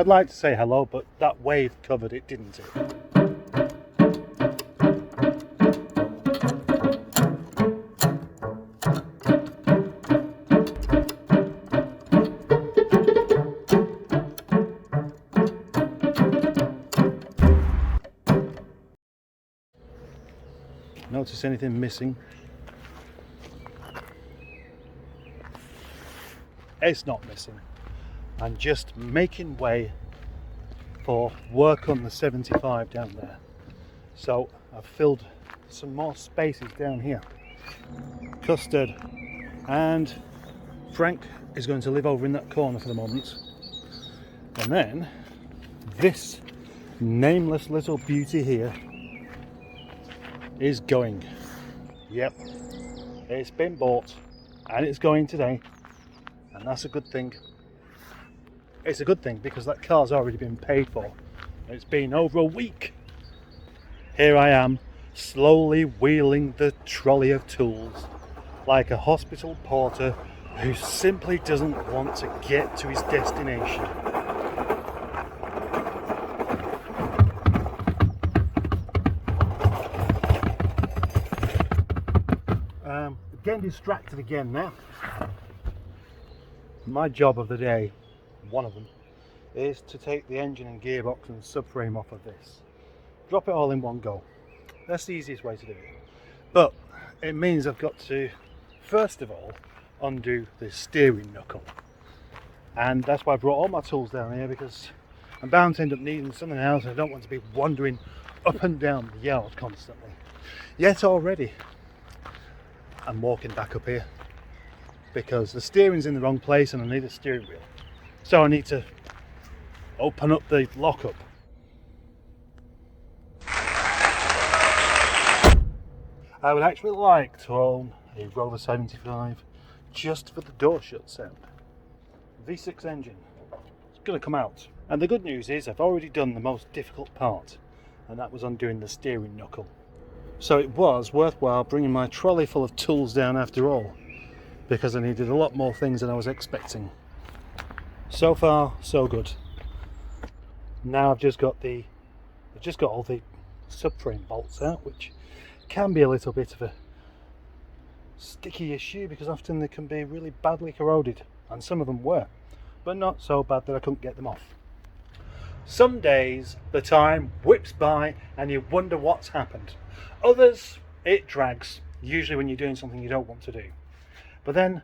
I'd like to say hello, but that wave covered it, didn't it? Notice anything missing? It's not missing. I'm just making way for work on the 75 down there. So I've filled some more spaces down here. Custard and Frank is going to live over in that corner for the moment. And then this nameless little beauty here is going. Yep, it's been bought and it's going today, and that's a good thing. It's a good thing because that car's already been paid for. It's been over a week. Here I am, slowly wheeling the trolley of tools like a hospital porter who simply doesn't want to get to his destination. Getting distracted again now. My job of the day, one of them, is to take the engine and gearbox and subframe off of this. Drop it all in one go. That's the easiest way to do it. But it means I've got to, first of all, undo the steering knuckle. And that's why I brought all my tools down here, because I'm bound to end up needing something else and I don't want to be wandering up and down the yard constantly. Yet already I'm walking back up here because the steering's in the wrong place and I need a steering wheel. So I need to open up the lockup. I would actually like to own a Rover 75 just for the door shut sound. V6 engine. It's going to come out. And the good news is I've already done the most difficult part, and that was undoing the steering knuckle. So it was worthwhile bringing my trolley full of tools down after all, because I needed a lot more things than I was expecting. So far, so good. Now I've just got all the subframe bolts out, which can be a little bit of a sticky issue because often they can be really badly corroded, and some of them were, but not so bad that I couldn't get them off. Some days the time whips by and you wonder what's happened. Others, it drags, usually when you're doing something you don't want to do. But then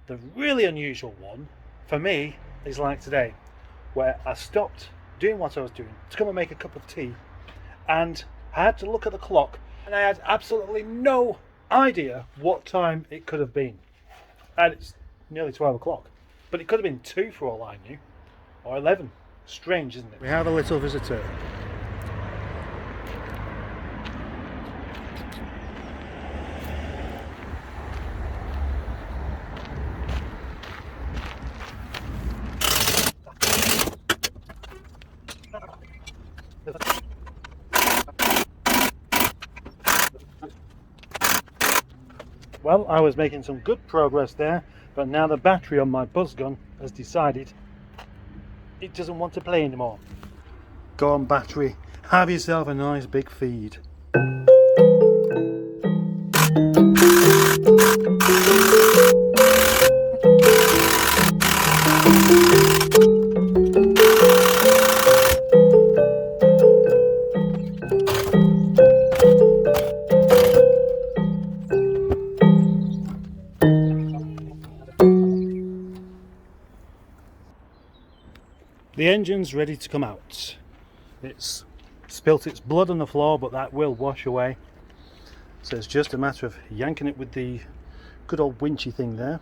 the really unusual one for me is like today, where I stopped doing what I was doing to come and make a cup of tea, and I had to look at the clock and I had absolutely no idea what time it could have been. And it's nearly 12 o'clock, but it could have been 2 for all I knew, or 11. Strange, isn't it? We have a little visitor. Well, I was making some good progress there, but now the battery on my buzz gun has decided it doesn't want to play anymore. Go on, battery, have yourself a nice big feed. The engine's ready to come out. It's spilt its blood on the floor, but that will wash away. So it's just a matter of yanking it with the good old winchy thing there,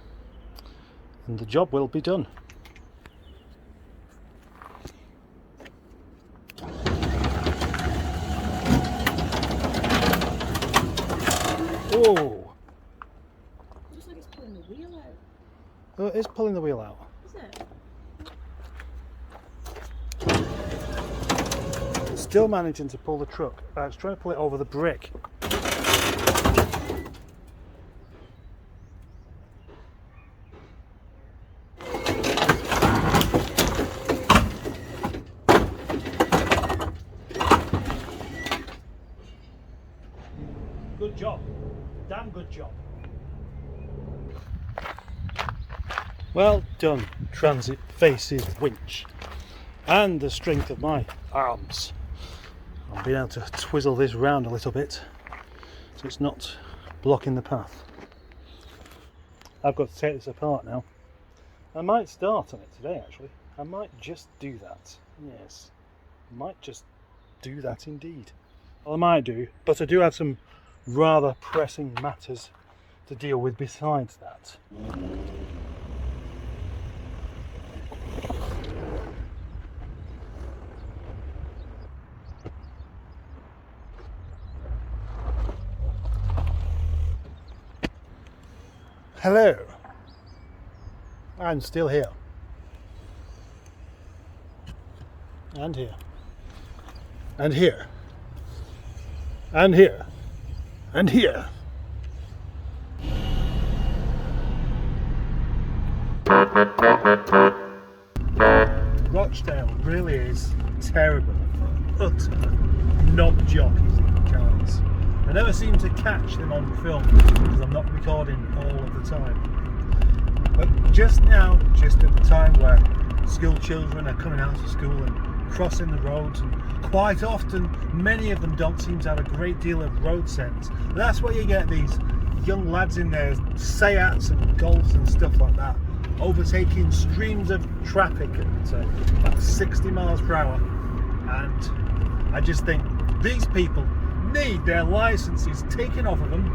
and the job will be done. Oh! Looks like it's pulling the wheel out. Oh, it is pulling the wheel out. Is it? Still managing to pull the truck. I was trying to pull it over the brick. job. Well done, Transit Faces winch. And the strength of my arms. I'll be able to twizzle this round a little bit so it's not blocking the path. I've got to take this apart now. I might start on it today actually. I might just do that. Yes, I might just do that indeed. Well, I might do, but I do have some rather pressing matters to deal with besides that. Hello, I'm still here, and here, and here, and here, and here. Rochdale really is terrible for utter knob jockeys in cars. I never seem to catch them on film because I'm not recording all of the time. But just now, just at the time where school children are coming out of school and crossing the roads, and quite often many of them don't seem to have a great deal of road sense. That's where you get these young lads in their Seats and Golfs and stuff like that, overtaking streams of traffic at about 60 miles per hour. And I just think these people need their licenses taken off of them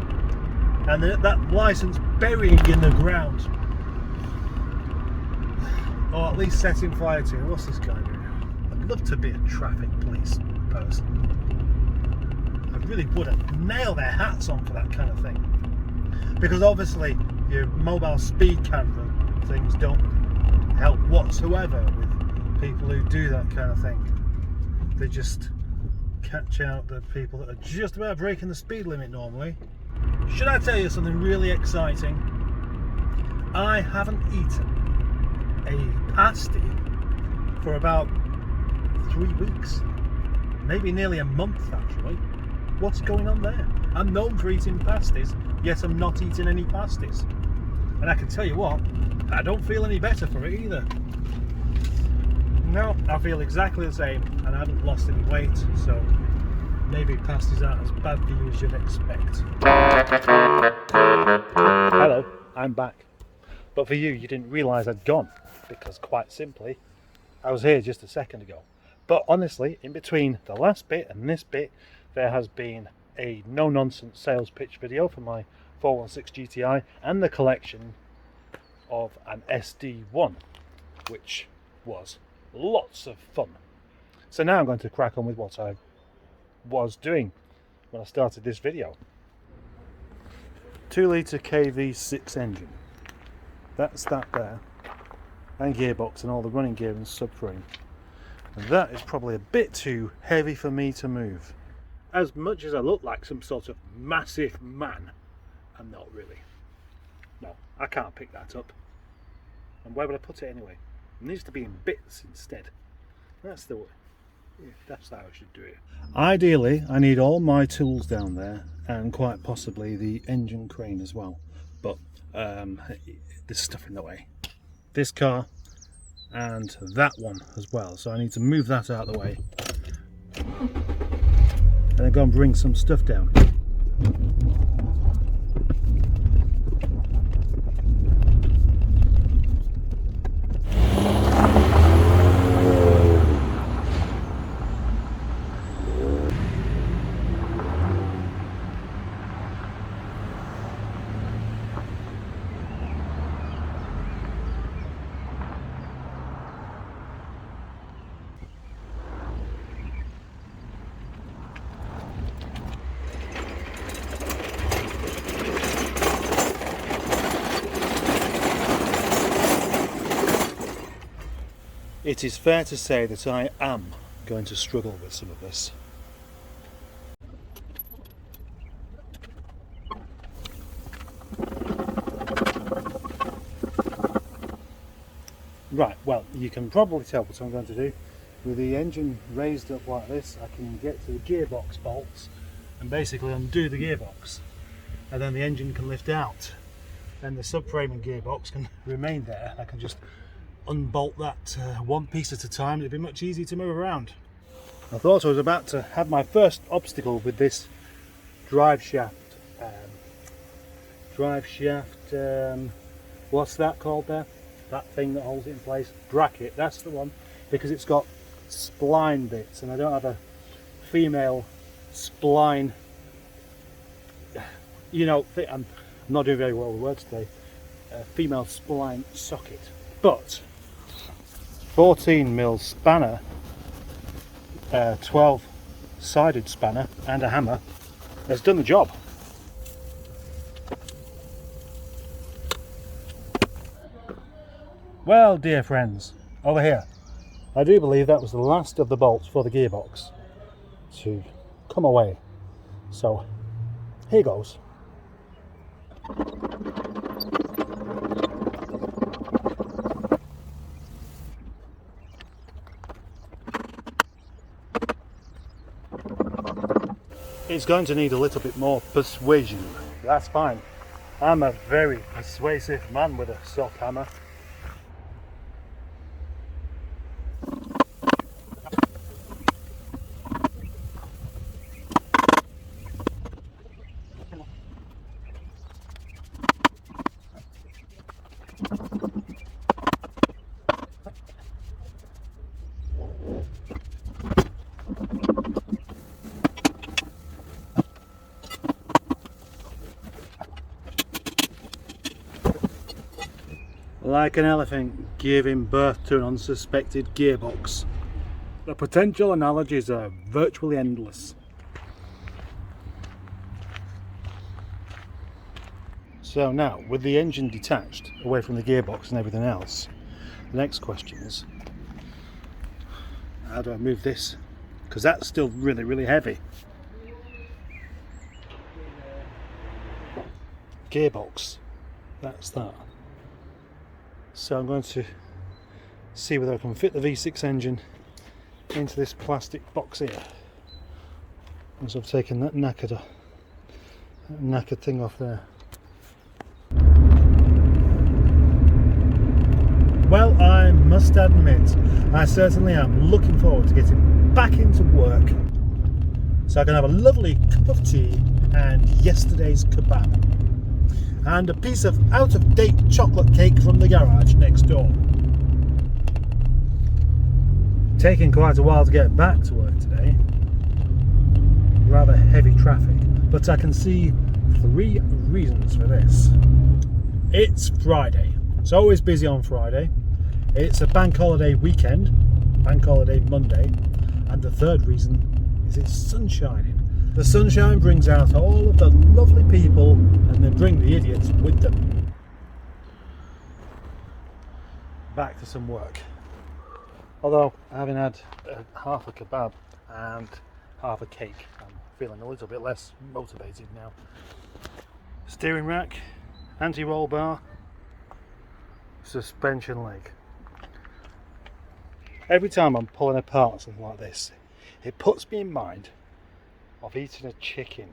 and that license buried in the ground, or at least setting fire to it. What's this guy doing? I'd love to be a traffic police person. I really would have nailed their hats on for that kind of thing, because obviously your mobile speed camera things don't help whatsoever with people who do that kind of thing. They just catch out the people that are just about breaking the speed limit normally. Should I tell you something really exciting? I haven't eaten a pasty for about 3 weeks, maybe nearly a month actually. What's going on there? I'm known for eating pasties, yet I'm not eating any pasties. And I can tell you what, I don't feel any better for it either. No, I feel exactly the same, and I haven't lost any weight, so maybe pasties aren't as bad for you as you'd expect. Hello, I'm back. But for you, you didn't realise I'd gone, because quite simply, I was here just a second ago. But honestly, in between the last bit and this bit, there has been a no-nonsense sales pitch video for my 416 GTI and the collection of an SD1, which was lots of fun. So now I'm going to crack on with what I was doing when I started this video. 2-litre KV6 engine. That's that there. And gearbox and all the running gear and subframe. And that is probably a bit too heavy for me to move. As much as I look like some sort of massive man, I'm not really. No, I can't pick that up. And where would I put it anyway? It needs to be in bits instead. That's the way. Yeah, that's how I should do it. Ideally, I need all my tools down there, and quite possibly the engine crane as well. But there's stuff in the way. This car and that one as well. So I need to move that out of the way. And then go and bring some stuff down. It is fair to say that I am going to struggle with some of this. Right, well, you can probably tell what I'm going to do. With the engine raised up like this, I can get to the gearbox bolts and basically undo the gearbox. and then the engine can lift out. Then the subframe and gearbox can remain there. I can just unbolt that one piece at a time. It'd be much easier to move around. I thought I was about to have my first obstacle with this drive shaft. What's that called there? That thing that holds it in place? Bracket, that's the one. Because it's got spline bits, and I don't have a female spline. You know, I'm not doing very well with words today. A female spline socket. But 14mm spanner, 12-sided spanner and a hammer has done the job. Well, dear friends, over here, I do believe that was the last of the bolts for the gearbox to come away. So here goes. It's going to need a little bit more persuasion. That's fine. I'm a very persuasive man with a soft hammer. Like an elephant giving birth to an unsuspected gearbox. The potential analogies are virtually endless. So now, with the engine detached away from the gearbox and everything else, the next question is, how do I move this? Because that's still really, really heavy. Gearbox, that's that. So I'm going to see whether I can fit the V6 engine into this plastic box here. Once I've taken that knackered thing off there. Well, I must admit, I certainly am looking forward to getting back into work so I can have a lovely cup of tea and yesterday's kebab. And a piece of out-of-date chocolate cake from the garage next door. Taking quite a while to get back to work today. Rather heavy traffic, but I can see 3 reasons for this. It's Friday. It's always busy on Friday. It's a bank holiday weekend, bank holiday Monday, and the third reason is it's sun shining. The sunshine brings out all of the lovely people and they bring the idiots with them. Back to some work. Although having had half a kebab and half a cake, I'm feeling a little bit less motivated now. Steering rack, anti-roll bar, suspension leg. Every time I'm pulling apart something like this, it puts me in mind of eating a chicken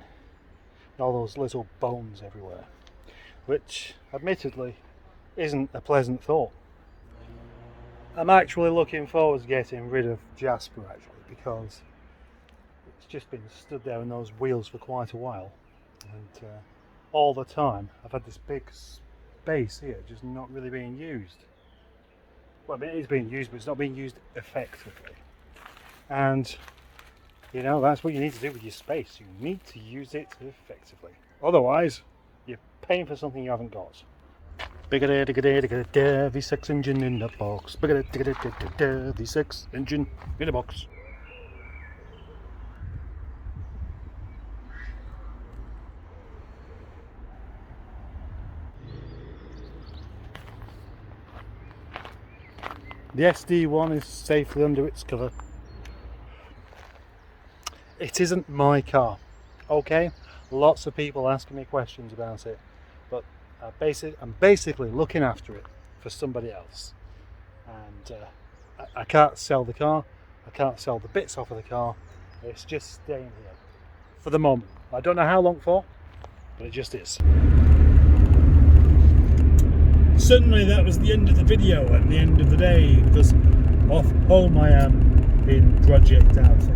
and all those little bones everywhere, which admittedly isn't a pleasant thought. I'm actually looking forward to getting rid of Jasper actually, because it's just been stood there in those wheels for quite a while, and all the time I've had this big space here just not really being used. Well, I mean, it is being used, but it's not being used effectively. And you know, that's what you need to do with your space. You need to use it effectively. Otherwise, you're paying for something you haven't got. V6 engine in the box. V6 engine in the box. The SD1 is safely under its cover. It isn't my car, okay? Lots of people asking me questions about it, but I'm basically looking after it for somebody else. And I can't sell the car, I can't sell the bits off of the car, it's just staying here for the moment. I don't know how long for, but it just is. Suddenly that was the end of the video and the end of the day, because off home I am in Project Alfie.